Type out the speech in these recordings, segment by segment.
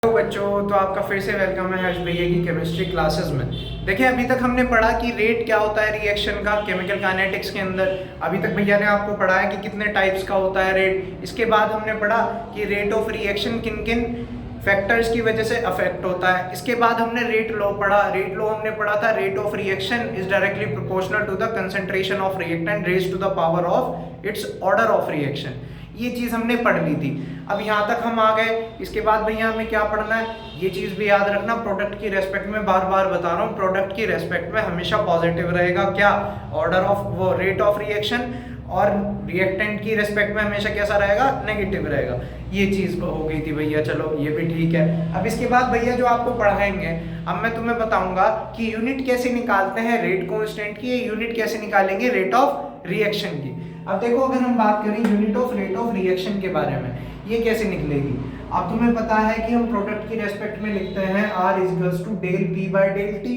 Hello बच्चों, तो आपका फिर से वेलकम है हर्ष भैया की केमिस्ट्री क्लासेस में। देखिए, अभी तक हमने पढ़ा कि रेट क्या होता है रिएक्शन का केमिकल काइनेटिक्स के अंदर। अभी तक भैया ने आपको पढ़ाया कि कितने टाइप्स का होता है रेट। इसके बाद हमने पढ़ा कि रेट ऑफ रिएक्शन किन किन फैक्टर्स की वजह से अफेक्ट होता है। इसके बाद हमने रेट लॉ पढ़ा। रेट लॉ हमने पढ़ा था, rate of reaction is directly proportional to the concentration of reactant raised to the power of its order of reaction. ये चीज़ हमने पढ़ ली थी। अब यहाँ तक हम आ गए। इसके बाद भैया हमें क्या पढ़ना है, ये चीज़ भी याद रखना। प्रोडक्ट की रेस्पेक्ट में बार बार बता रहा हूँ, प्रोडक्ट की रेस्पेक्ट में हमेशा पॉजिटिव रहेगा क्या, ऑर्डर ऑफ वो रेट ऑफ रिएक्शन, और रिएक्टेंट की रेस्पेक्ट में हमेशा कैसा रहेगा, नेगेटिव रहेगा। ये चीज़ हो गई थी भैया, चलो ये भी ठीक है। अब इसके बाद भैया जो आपको पढ़ाएंगे, अब मैं तुम्हें बताऊंगा कि यूनिट कैसे निकालते हैं रेट कांस्टेंट की, यूनिट कैसे निकालेंगे रेट ऑफ रिएक्शन की। अब देखो, अगर हम बात करें unit of rate of reaction के बारे में, ये कैसे निकलेगी। अब तुम्हें पता है कि हम प्रोडक्ट की रेस्पेक्ट में लिखते हैं R equals to del P by del T,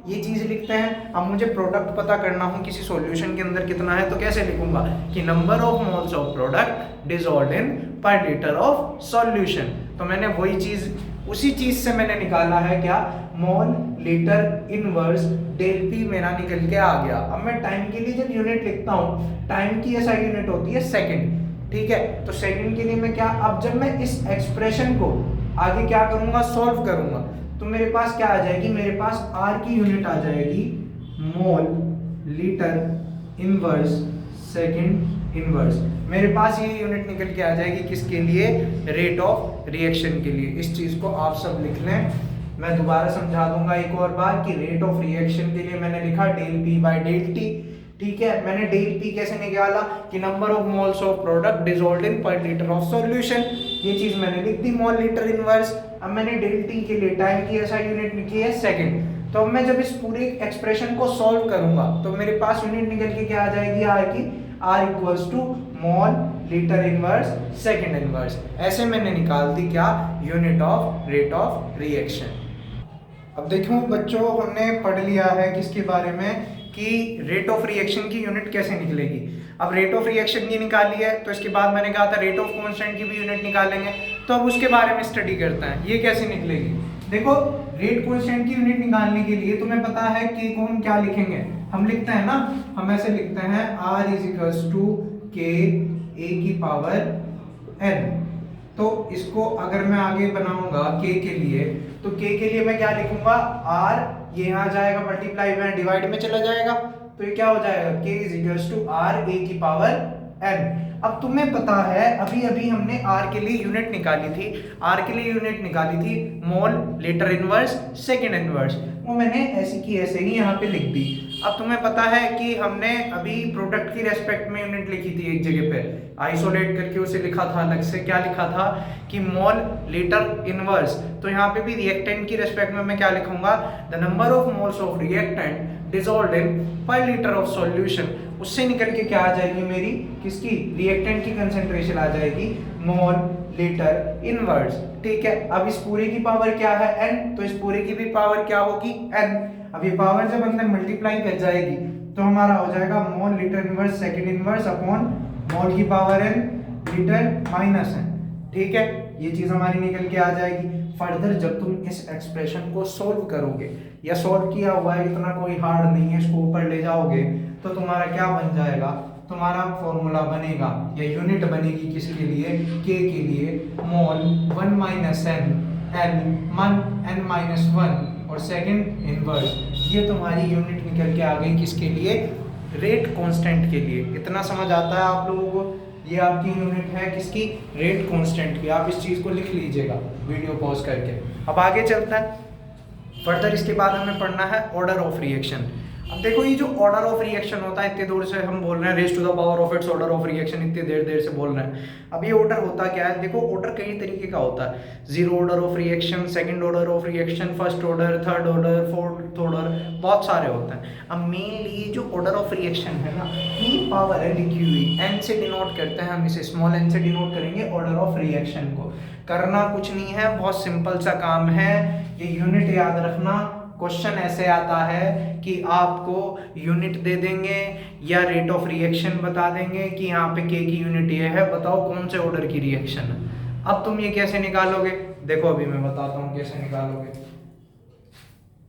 ये चीज लिखते हैं। अब मुझे प्रोडक्ट पता करना हो किसी सॉल्यूशन के अंदर कितना है, तो कैसे लिखूंगा कि number of moles of product dissolved in per litre of solution. तो मैंने वही चीज, उसी चीज से मैंने निकाला है क्या, mole litre inverse del P मेरा निकल के आ गया। अब मैं टाइम के लिए जब यूनिट लिखता हूँ, टाइम की ऐसा यूनिट होती है सेकंड, ठीक है। तो सेकंड के लिए मैं क्या, अब जब मैं इस एक्सप्रेशन को आगे क्या करूंगा, सॉल्व करूंगा, तो मेरे पास क्या आ जाएगी, मेरे पास आर की यूनिट आ जाएगी मोल लीटर इनवर्स सेकंड इनवर्स। मेरे पास ये यूनिट निकल के आ जाएगी किसके लिए, रेट ऑफ रिएक्शन के लिए। इस चीज को आप सब लिख लें, मैं दोबारा समझा दूंगा एक और बार कि रेट ऑफ रिएक्शन के लिए मैंने लिखा del P by del T, ठीक है। मैंने डेल पी कैसे निकाला कि number of moles of product dissolved in per litre of solution, ये चीज मैंने लिख दी मोल लीटर इनवर्स। अब मैंने डेल टी के लिए टाइम की ऐसा यूनिट लिखी है सेकंड। तो अब मैं जब इस पूरे एक्सप्रेशन को सॉल्व करूंगा, तो मेरे पास यूनिट निकल के क्या आ जाएगी, आर की, R equals to mole litre inverse second inverse. ऐसे मैंने निकाल दी क्या, unit of rate of reaction. अब देखो बच्चों, हमने पढ़ लिया है किसके बारे में, कि रेट ऑफ रिएक्शन की यूनिट कैसे निकलेगी। अब रेट ऑफ रिएक्शन की निकाली है, तो इसके बाद मैंने कहा था रेट ऑफ कांस्टेंट की भी यूनिट निकालेंगे। तो अब उसके बारे में स्टडी करते हैं, ये कैसे निकलेगी। देखो, रेट कांस्टेंट की यूनिट निकालने के लिए तुम्हें पता है कि को हम क्या लिखेंगे, हम लिखते हैं ना, हम ऐसे लिखते हैं R इज इक्वल्स टू के ए की पावर n। तो इसको अगर मैं आगे बनाऊंगा k के लिए, तो k के लिए मैं क्या लिखूंगा, r, ये यहाँ जाएगा मल्टीप्लाई में, डिवाइड में चला जाएगा, तो ये क्या हो जाएगा, k is equals to r a की पावर n। अब तुम्हें पता है अभी अभी हमने r के लिए यूनिट निकाली थी, r के लिए यूनिट निकाली थी मोल लीटर इनवर्स सेकंड इनवर्स, वो मैंने ऐसी की ऐसे ही यहाँ पे लिख दी। अब तुम्हें पता है कि हमने अभी प्रोडक्ट की रेस्पेक्ट में यूनिट लिखी थी एक जगह पे, आइसोलेट करके उसे लिखा था अलग से, क्या लिखा था कि मोल लीटर इनवर्स। तो यहाँ पे भी रिएक्टेंट की रेस्पेक्ट में मैं क्या लिखूंगा, the number of moles of reactant dissolved in per litre of solution. उससे निकल के क्या आ जाएगी मेरी, किसकी, रिएक्टेंट की कंसेंट्रेशन आ जाएगी मोल लीटर इनवर्स, ठीक है। अब इस पूरे की पावर क्या है, n, तो इस पूरे की भी पावर क्या होगी, n। अब ये पावर जब अंदर मल्टीप्लाई कर जाएगी, तो हमारा हो जाएगा mole litre inverse second inverse upon mole की power n litre minus n, ठीक है। ये चीज हमारी निकल के आ जाएगी। फर्दर जब तुम इस एक्सप्रेशन को सोल्व करोगे, या सोल्व किया हुआ है, इतना कोई हार्ड नहीं है, इसको ऊपर ले जाओगे तो तुम्हारा क्या बन जाएगा, तुम्हारा फॉर्मूला बनेगा या यूनिट बनेगी किसके लिए, k के लिए, मोल 1 माइनस n n माइनस 1 और सेकंड इनवर्स। ये तुम्हारी यूनिट निकल के आ गई किसके लिए, रेट कांस्टेंट के लिए। इतना समझ आता है आप लोगों को, ये आपकी यूनिट है किसकी, रेट कांस्टेंट की। आप इस चीज को लिख लीजिएगा वीडियो पॉज करके। अब आगे चलता है फर्दर। इसके बाद हमें पढ़ना है ऑर्डर ऑफ रिएक्शन। अब देखो, ये जो ऑर्डर ऑफ रिएक्शन होता है, इतने दूर से हम बोल रहे हैं raise to the power of its order of reaction, इतने देर से बोल रहे हैं। अब ये ऑर्डर होता क्या है, देखो ऑर्डर कई तरीके का होता है, zero order of reaction, second order of reaction, first order, third order, fourth order, बहुत सारे होते हैं। अब मेनली जो ऑर्डर ऑफ रिएक्शन है ना, ये पावर है लिखी हुई, एन से डिनोट करते हैं हम इसे, स्मॉल एन से डिनोट करेंगे ऑर्डर ऑफ रिएक्शन को। करना कुछ नहीं है, बहुत सिंपल सा काम है, ये यूनिट याद रखना। क्वेश्चन ऐसे आता है कि आपको यूनिट दे देंगे या रेट ऑफ रिएक्शन बता देंगे कि यहाँ पे के की यूनिट ये है, बताओ कौन से ऑर्डर की रिएक्शन है। अब तुम ये कैसे निकालोगे, देखो अभी मैं बताता हूँ कैसे निकालोगे।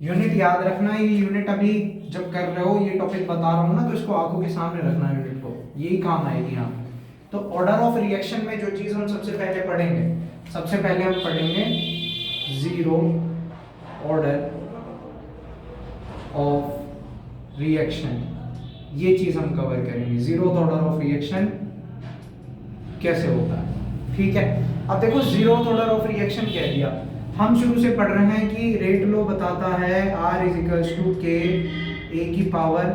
यूनिट याद रखना, ये यूनिट अभी जब कर रहे हो, ये टॉपिक बता रहा हूँ ना, तो इसको आंखों के सामने रखना यूनिट को, यही काम आएगी यहाँ। तो ऑर्डर ऑफ रिएक्शन में जो चीज़ हम सबसे पहले पढ़ेंगे, सबसे पहले हम पढ़ेंगे जीरो ऑर्डर ऑफ रिएक्शन, ये चीज़ हम कवर करेंगे। जीरो ऑर्डर ऑफ रिएक्शन कैसे होता है, ठीक है। अब देखो जीरो ऑर्डर ऑफ रिएक्शन कह दिया, हम शुरू से पढ़ रहे हैं कि रेट लॉ बताता है R इजिकल्स टू के ए की पावर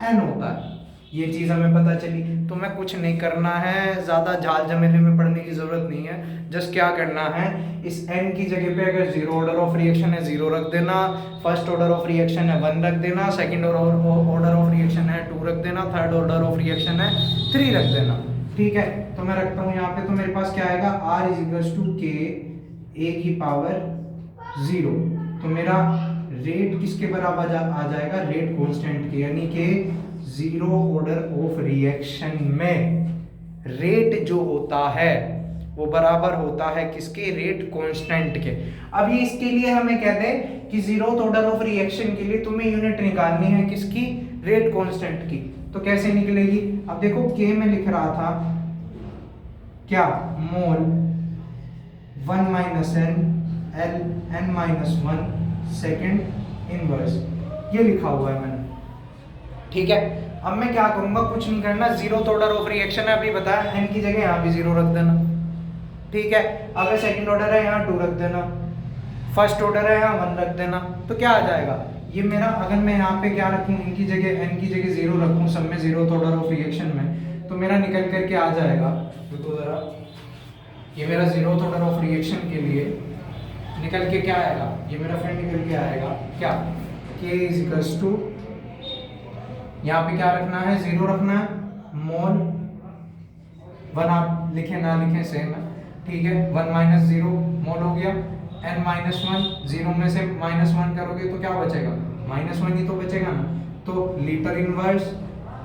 n होता है, ये चीज़ हमें पता चली। तो मैं कुछ नहीं करना है, ज़्यादा झाल झमेले में पढ़ने की ज़रूरत नहीं है। जस्ट क्या करना है, इस n की जगह पे अगर जीरो ऑर्डर ऑफ रिएक्शन है 0 रख देना, फर्स्ट ऑर्डर ऑफ रिएक्शन है 1 रख देना, सेकंड ऑर्डर ऑफ रिएक्शन है 2 रख देना, थर्ड ऑर्डर ऑफ रिएक्शन है 3 रख देना, ठीक है। तो मैं रखता हूँ यहाँ पे, तो मेरे पास क्या आएगा, R इजिकल्स टू के ए की पावर 0। तो मेरा रेट किसके बराबर आ जाएगा, रेट कांस्टेंट के, यानी कि जीरो ऑर्डर ऑफ रिएक्शन में रेट जो होता है वो बराबर होता है किसके, रेट कांस्टेंट के। अब ये इसके लिए हमें कहते हैं कि जीरो ऑर्डर ऑफ रिएक्शन के लिए तुम्हें यूनिट निकालनी है किसकी, रेट कांस्टेंट की। तो कैसे निकलेगी, अब देखो के में लिख रहा था क्या, mole 1 minus N L N minus 1 second inverse, ये लिखा हुआ है मैंने, ठीक है। अब मैं क्या करूंगा, कुछ नहीं करना, जीरो ऑर्डर ऑफ रिएक्शन है अभी बताया, एन की जगह यहाँ भी 0 रख देना, ठीक है। अगर सेकंड ऑर्डर है यहाँ 2 रख देना, फर्स्ट ऑर्डर है यहाँ 1 रख देना। तो क्या आ जाएगा ये मेरा, अगर मैं यहाँ पे क्या रखूँ, इनकी जगह एन की जगह 0 रखूँ सब में जीरो ऑर्डर ऑफ रिएक्शन में, तो मेरा निकल करके आ जाएगा, देखो जरा, ये मेरा जीरो ऑर्डर ऑफ रिएक्शन के लिए निकल के क्या आएगा, ये मेरा फिर निकल के आएगा क्या, K इजिकल्स टू, यहाँ पे क्या रखना है, 0 रखना है, मोल 1 आप लिखे ना लिखे सेम है, ठीक है। 1 माइनस 0 मोल हो गया, n माइनस 1, 0 में से -1 करोगे तो क्या बचेगा, -1 ही तो बचेगा ना। तो लीटर इनवर्स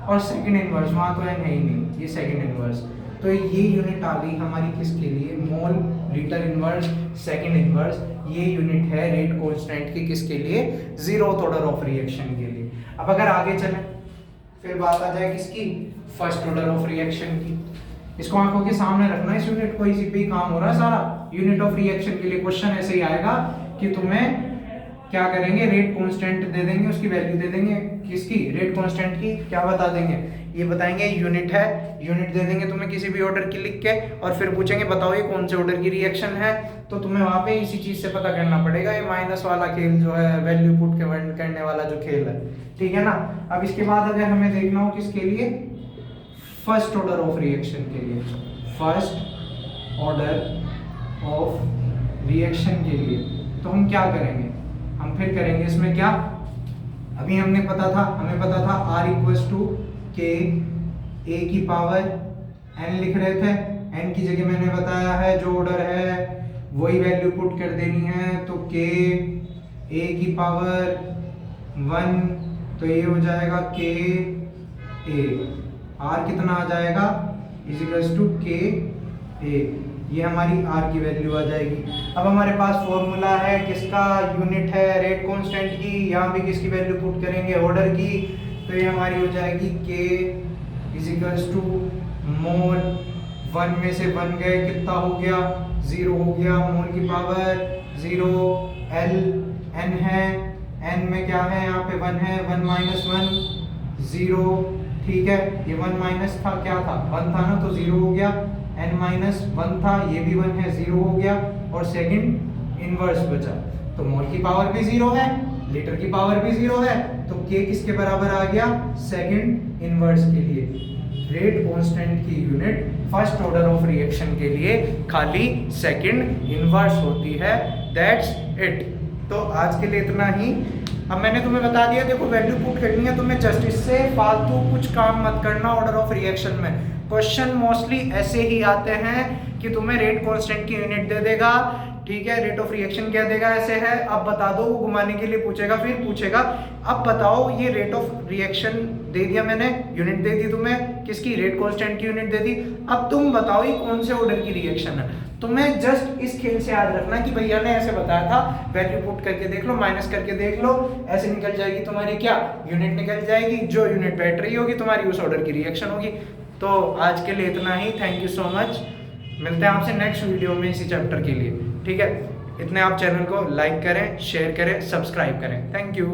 और सेकंड इनवर्स, वहाँ तो n है ही नहीं, ये सेकंड इनवर्स। तो ये यूनिट आ गई हमारी किसके लिए, मोल लीटर इनवर्स सेकंड इनवर्स, ये यूनिट है रेट कांस्टेंट की किसके लिए, जीरो ऑर्डर ऑफ रिएक्शन के लिए। अब अगर आगे चलें फिर बात आ जाए किसकी, फर्स्ट ऑर्डर ऑफ रिएक्शन की। इसको आंखों के सामने रखना, इस यूनिट को, इसी पे ही काम हो रहा है सारा। यूनिट ऑफ रिएक्शन के लिए क्वेश्चन ऐसे ही आएगा कि तुम्हें क्या करेंगे, रेट कांस्टेंट दे देंगे, उसकी वैल्यू दे देंगे किसकी, रेट कांस्टेंट की, क्या बता देंगे, ये बताएंगे यूनिट है, यूनिट दे देंगे तुम्हें किसी भी ऑर्डर की लिख के, और फिर पूछेंगे बताओ ये कौन से ऑर्डर की रिएक्शन है। तो तुम्हें वहां पे इसी चीज से पता करना पड़ेगा, ये माइनस वाला खेल जो है, वैल्यू पुट करने वाला जो खेल है, ठीक है ना। अब इसके बाद अगर हमें देखना हो किसके लिए, फर्स्ट ऑर्डर ऑफ रिएक्शन के लिए, फर्स्ट ऑर्डर ऑफ रिएक्शन के लिए, तो हम क्या करेंगे, हम फिर करेंगे इसमें क्या, अभी हमें पता था R इक्वल्स टू के ए की पावर n लिख रहे थे, n की जगह मैंने बताया है जो ऑर्डर है वही वैल्यू पुट कर देनी है, तो के ए की पावर 1, तो ये हो जाएगा के ए, R कितना आ जाएगा, इजिकल्स टू के ए, ये हमारी R की वैल्यू आ जाएगी। अब हमारे पास फॉर्मूला है किसका, यूनिट है रेट कांस्टेंट की, यहाँ भी किसकी वैल्यू पुट करेंगे, ऑर्डर की, तो ये हमारी हो जाएगी K इजिकल्स टू मोल 1 में से 1 गए, कितना हो गया, 0 हो गया, मोल की पावर 0, L n है, n में क्या है, यहाँ पे 1 है, 1 माइनस 1 0, ठीक है। ये 1 माइनस था, क्या था, 1 था ना, तो 0 हो गया, n माइनस 1 था, ये भी 1 है, 0 हो गया, और सेकंड इनवर्स बचा, तो मोल की पावर भी 0 है, लीटर की पावर भी 0 है, तो k किसके बराबर आ गया, सेकंड इनवर्स के लिए। रेट कांस्टेंट की unit first order of reaction के लिए खाली सेकंड इनवर्स होती है, दैट्स इट। तो आज के लिए इतना ही। अब मैंने तुम्हें बता दिया, देखो वैल्यू पुट करनी है तुम्हें, जस्ट इससे फालतू कुछ काम मत करना। ऑर्डर ऑफ रिएक्शन में क्वेश्चन मोस्टली ऐसे ही आते हैं कि तुम्हें रेट कांस्टेंट की यूनिट दे देगा, ठीक है, रेट ऑफ रिएक्शन क्या देगा, ऐसे है, अब बता दो, वो घुमाने के लिए पूछेगा, फिर पूछेगा अब बताओ ये रेट ऑफ रिएक्शन दे दिया मैंने, यूनिट दे दी तुम्हें किसकी, रेट कांस्टेंट की यूनिट दे दी, अब तुम बताओ ये कौन से ऑर्डर की रिएक्शन है। तुम्हें जस्ट इस खेल से याद रखना कि भैया ने ऐसे बताया था, वैल्यू पुट करके देख लो, माइनस करके देख लो, ऐसे निकल जाएगी तुम्हारी क्या यूनिट निकल जाएगी, जो यूनिट बैटरी होगी तुम्हारी उस ऑर्डर की रिएक्शन होगी। तो आज के लिए इतना ही, थैंक यू सो मच, मिलते हैं आपसे नेक्स्ट वीडियो में इसी चैप्टर के लिए, ठीक है। इतने आप चैनल को लाइक करें, शेयर करें, सब्सक्राइब करें, थैंक यू।